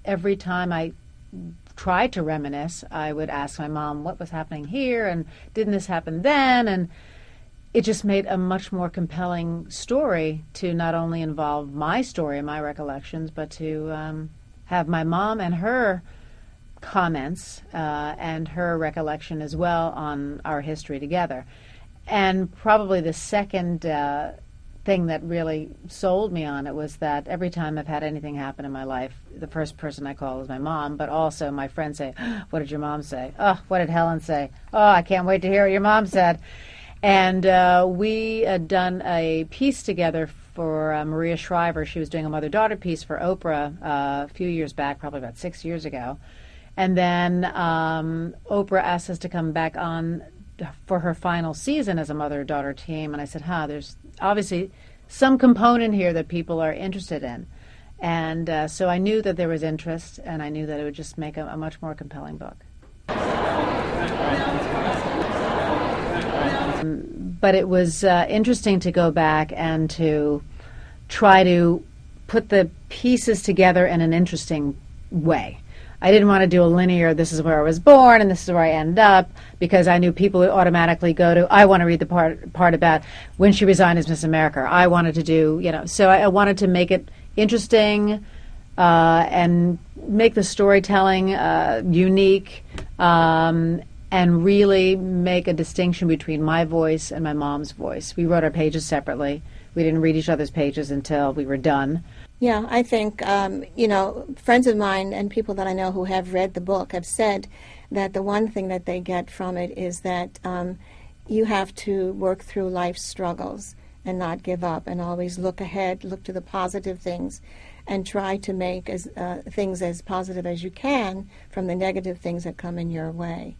every time I tried to reminisce, I would ask my mom what was happening here and didn't this happen then, and it just made a much more compelling story to not only involve my story and my recollections, but to have my mom and her comments and her recollection as well on our history together. And probably the second thing that really sold me on it was that every time I've had anything happen in my life, the first person I call is my mom, but also my friends say, "What did your mom say? Oh, what did Helen say? Oh, I can't wait to hear what your mom said." And we had done a piece together for Maria Shriver. She was doing a mother-daughter piece for Oprah a few years back, probably about 6 years ago. And then Oprah asked us to come back on for her final season as a mother-daughter team. And I said, there's obviously some component here that people are interested in. And so I knew that there was interest, and I knew that it would just make a much more compelling book. But it was interesting to go back and to try to put the pieces together in an interesting way. I didn't want to do a linear, this is where I was born and this is where I end up, because I knew people would automatically go to, I want to read the part about when she resigned as Miss America. I wanted to do, so I wanted to make it interesting and make the storytelling unique, and really make a distinction between my voice and my mom's voice. We wrote our pages separately. We didn't read each other's pages until we were done. Yeah, I think, friends of mine and people that I know who have read the book have said that the one thing that they get from it is that you have to work through life's struggles and not give up, and always look ahead, look to the positive things, and try to make things as positive as you can from the negative things that come in your way.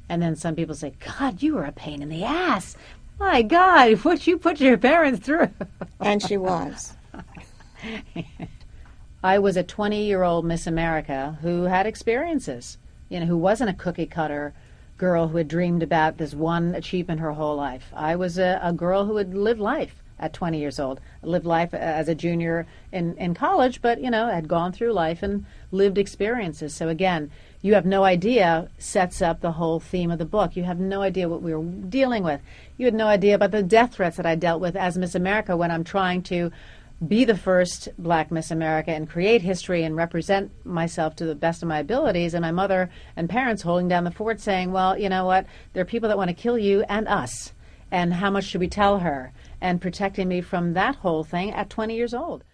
And then some people say, God, you were a pain in the ass. My God, what you put your parents through. And she was. I was a 20-year-old Miss America who had experiences, who wasn't a cookie-cutter girl who had dreamed about this one achievement her whole life. I was a girl who had lived life at 20 years old. I lived life as a junior in college, but, had gone through life and lived experiences. So again, you have no idea sets up the whole theme of the book. You have no idea what we were dealing with. You had no idea about the death threats that I dealt with as Miss America when I'm trying to be the first black Miss America and create history and represent myself to the best of my abilities, and my mother and parents holding down the fort saying, well, you know what, there are people that want to kill you and us, and how much should we tell her, and protecting me from that whole thing at 20 years old.